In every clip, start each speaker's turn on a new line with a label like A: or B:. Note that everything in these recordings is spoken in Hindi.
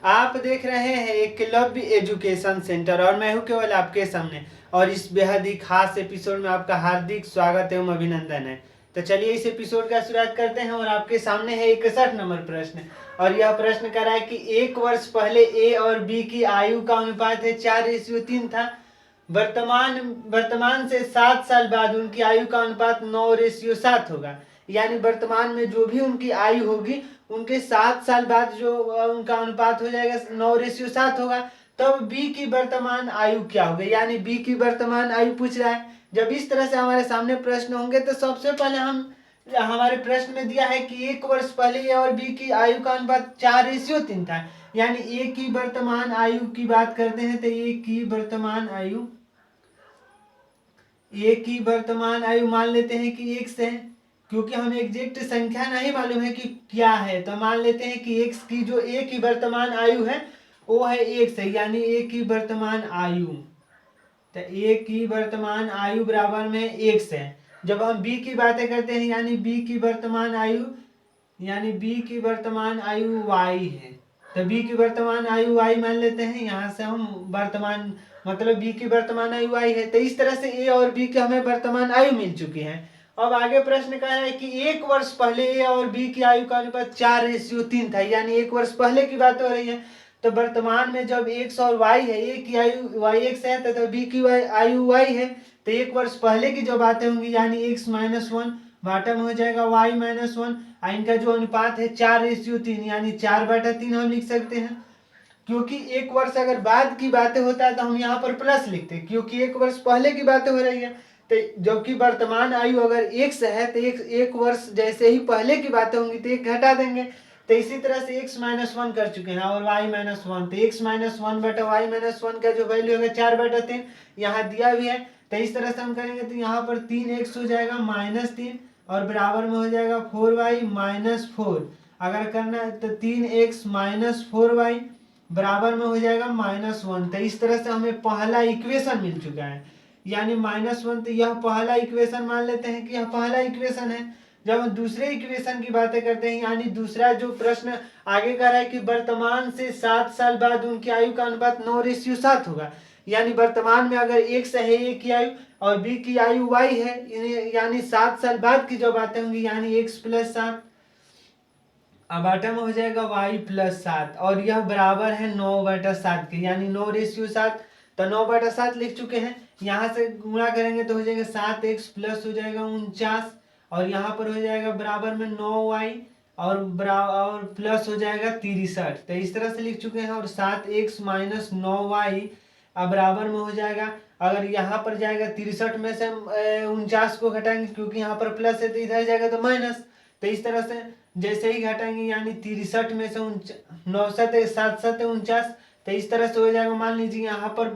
A: आप देख रहे हैं एकलव्य एजुकेशन सेंटर और मैं हूं केवल आपके सामने। और इस बेहद ही खास एपिसोड में आपका हार्दिक स्वागत एवं अभिनंदन है। तो चलिए इस एपिसोड का शुरुआत करते हैं और आपके सामने है 61 नंबर प्रश्न। और यह प्रश्न कर रहा है कि एक वर्ष पहले ए और बी की आयु का अनुपात है 4:3 था। वर्तमान वर्तमान से 7 साल बाद उनकी आयु का अनुपात 9:7 होगा। यानी वर्तमान में जो भी उनकी आयु होगी उनके 7 साल बाद जो उनका अनुपात हो जाएगा 9:7 होगा। तब बी की वर्तमान आयु क्या होगी, यानी बी की वर्तमान आयु पूछ रहा है। जब इस तरह से हमारे सामने प्रश्न होंगे तो सबसे पहले हमारे प्रश्न में दिया है कि एक वर्ष पहले ए और बी की आयु का अनुपात 4:3 था। यानी ए की वर्तमान आयु की बात करते हैं तो ए की वर्तमान आयु मान लेते हैं कि x है, क्योंकि हमें एग्जैक्ट संख्या नहीं मालूम है कि क्या है। तो मान लेते हैं कि x की जो a की वर्तमान आयु है वो है x है, यानी a की वर्तमान आयु। तो a की वर्तमान आयु बराबर में x है। जब हम b की बातें करते हैं यानी b की वर्तमान आयु y है। तो b की वर्तमान आयु y मान लेते हैं। यहाँ से हम वर्तमान मतलब b की वर्तमान आयु y है। तो इस तरह से a और b की हमें वर्तमान आयु मिल चुकी है। अब आगे प्रश्न कह रहा है कि एक वर्ष पहले ए और बी की आयु का अनुपात 4:3 था। यानी एक वर्ष पहले की बात हो रही है। तो वर्तमान में जब x और y है, ए की आयु y है तथा बी की आयु y है। तो एक वर्ष पहले की जो बातें होंगी यानी x-1 बाटा में हो जाएगा y-1। इनका जो अनुपात है 4:3 यानी 4/3 हम लिख सकते हैं। क्योंकि एक वर्ष अगर बाद की बातें होता है तो हम यहाँ पर प्लस लिखते हैं, क्योंकि एक वर्ष पहले की बातें हो रही है। तो जबकि वर्तमान आयु अगर x है तो एक वर्ष जैसे ही पहले की बातें होंगी तो एक घटा देंगे। तो इसी तरह से x-1 कर चुके हैं और y-1। तो x-1/y-1 का जो वैल्यू होगा 4/3 यहाँ दिया भी है। तो इस तरह से हम करेंगे तो यहाँ पर 3x हो जाएगा -3 और बराबर में हो जाएगा 4y-4। अगर करना है तो 3x - 4y बराबर में हो जाएगा -1। तो इस तरह से हमें पहला इक्वेशन मिल चुका है, यानी -1। तो यह पहला इक्वेशन मान लेते हैं कि यह पहला इक्वेशन है। जब हम दूसरे इक्वेशन की बातें करते हैं यानी दूसरा जो प्रश्न आगे का रहा है कि वर्तमान से 7 साल बाद उनकी आयु का अनुपात 9:7 होगा। यानी वर्तमान में अगर x है a की आयु और b की आयु y है, यानी 7 साल बाद की जो बातें होंगी यानी x+7 अब आटा में हो जाएगा y+7 और यह बराबर है 9/7 के, यानी 9:7। तो 9/7 लिख चुके हैं। यहाँ से गुणा करेंगे तो हो जाएगा 7x प्लस हो जाएगा 49 और यहाँ पर हो जाएगा बराबर में 9y और प्लस हो जाएगा 63। तो इस तरह से लिख चुके हैं। और 7x - 9y अब बराबर में हो जाएगा, अगर यहाँ पर जाएगा 63 में से 49 को घटाएंगे क्योंकि यहाँ पर प्लस है तो इधर जाएगा तो माइनस। तो इस तरह से जैसे ही घटाएंगे यानी 63 में से 9 7 7 49। तो इस तरह से हो जाएगा। मान लीजिए यहाँ पर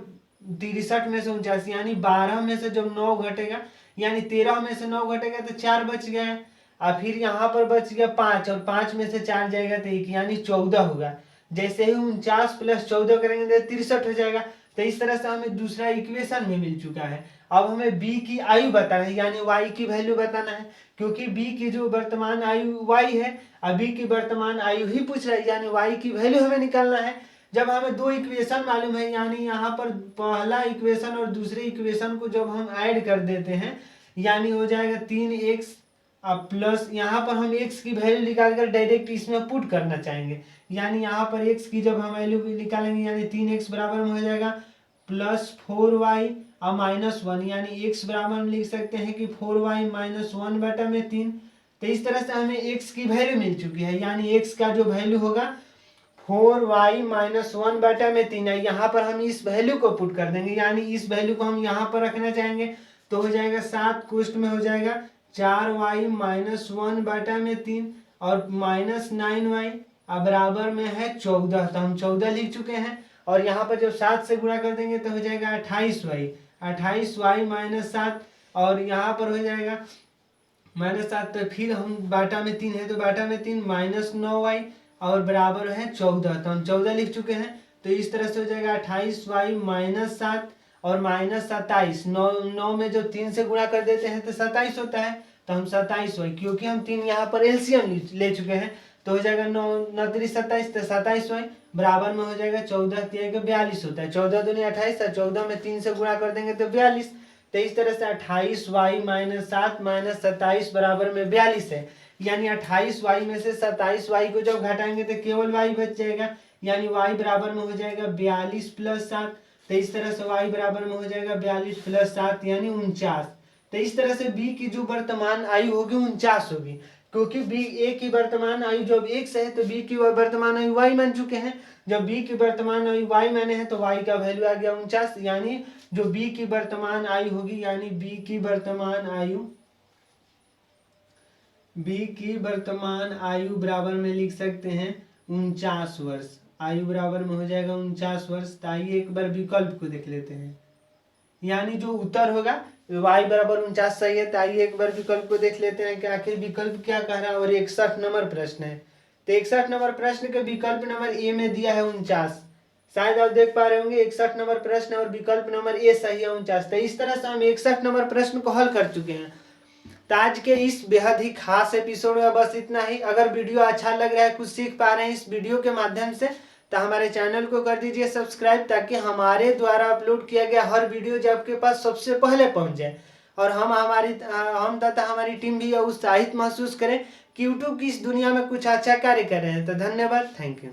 A: 63 में से 49 यानी 12 में से जब 9 घटेगा यानी 13 में से 9 घटेगा तो 4 बच गया है। और फिर यहाँ पर बच गया 5 और 5 में से 4 जाएगा तो 1 यानी 14 होगा। जैसे ही 49 + 14 करेंगे तो 63 हो जाएगा। तो इस तरह से हमें दूसरा इक्वेशन में मिल चुका है। अब हमें b की आयु बताना है यानी y की वैल्यू बताना है, क्योंकि b की जो वर्तमान आयु y है और b की वर्तमान आयु ही पूछ रहा है, यानी y की वैल्यू हमें निकालना है। जब हमें दो इक्वेशन मालूम है यानी यहाँ पर पहला इक्वेशन और दूसरे इक्वेशन को जब हम ऐड कर देते हैं यानी हो जाएगा 3x अब प्लस यहाँ पर हम x की वैल्यू निकाल कर डायरेक्ट इसमें पुट करना चाहेंगे। यानी यहाँ पर x की जब हम वैल्यू निकालेंगे यानी 3x बराबर में हो जाएगा +4y और -1, यानी x बराबर में लिख सकते हैं कि 4y - 1/3। तो इस तरह से हमें x की वैल्यू मिल चुकी है, यानी x का जो वैल्यू होगा 4y - 1/3 है। यहाँ पर हम इस वैल्यू को पुट कर देंगे, यानी इस वैल्यू को हम यहाँ पर रखना चाहेंगे तो हो जाएगा 7 कोष्ठ में हो जाएगा 4y - 1/3 और -9y बराबर में है 14। तो हम 14 लिख चुके हैं। और यहाँ पर जब 7 से गुणा कर देंगे तो हो जाएगा 28y - 7 और यहाँ पर हो जाएगा -7। तो फिर हम बाटा में 3 है तो बाटा में 3 -9y और बराबर है 14। तो हम 14 लिख चुके हैं। तो इस तरह से हो जाएगा 28y - 7 और -27। 9 में जो 3 से गुणा कर देते हैं तो 27 होता है। तो हम 27y, क्योंकि हम 3 यहाँ पर एलसीएम ले चुके हैं तो हो जाएगा 9 9 3 27, तो 27y बराबर में हो जाएगा 14 3 42 होता है। 14 दूनी 28 और 14 में 3 से गुणा कर देंगे तो 42। तो इस तरह से 28y - 7 - 27 बराबर में 42 है। यानी 28y में से 27y को जब घटाएंगे तो केवल y बच जाएगा, यानी y बराबर में हो जाएगा 42 + 7। तो इस तरह से y बराबर में हो जाएगा 42 + 7 यानी 49। तो इस तरह से b की जो वर्तमान आयु होगी 49 होगी, क्योंकि b a की वर्तमान आयु जब 1 से है तो b की वर्तमान आयु y मान चुके हैं। जब b की वर्तमान आयु y माने हैं तो y का वैल्यू आ गया 49। यानी जो b की वर्तमान आयु होगी, यानी b की वर्तमान आयु बराबर में लिख सकते हैं 49 वर्ष। आयु बराबर में हो जाएगा 49 वर्ष। तो आइए एक बार विकल्प को देख लेते हैं, यानी जो उत्तर होगा y बराबर 49 सही है। तो आइए एक बार विकल्प को देख लेते हैं कि आखिर विकल्प क्या कह रहा है। और 61 नंबर प्रश्न है, तो 61 नंबर प्रश्न के विकल्प नंबर ए में दिया है 49। शायद आप देख पा रहे होंगे 61 नंबर प्रश्न और विकल्प नंबर ए सही है 49। तो इस तरह से हम 61 नंबर प्रश्न को हल कर चुके हैं। तो आज के इस बेहद ही खास एपिसोड में बस इतना ही। अगर वीडियो अच्छा लग रहा है, कुछ सीख पा रहे हैं इस वीडियो के माध्यम से, तो हमारे चैनल को कर दीजिए सब्सक्राइब, ताकि हमारे द्वारा अपलोड किया गया हर वीडियो जो आपके पास सबसे पहले पहुंच जाए। और हम तथा हमारी टीम भी उत्साहित महसूस करें कि यूट्यूब की इस दुनिया में कुछ अच्छा कार्य कर रहे हैं। तो धन्यवाद, थैंक यू।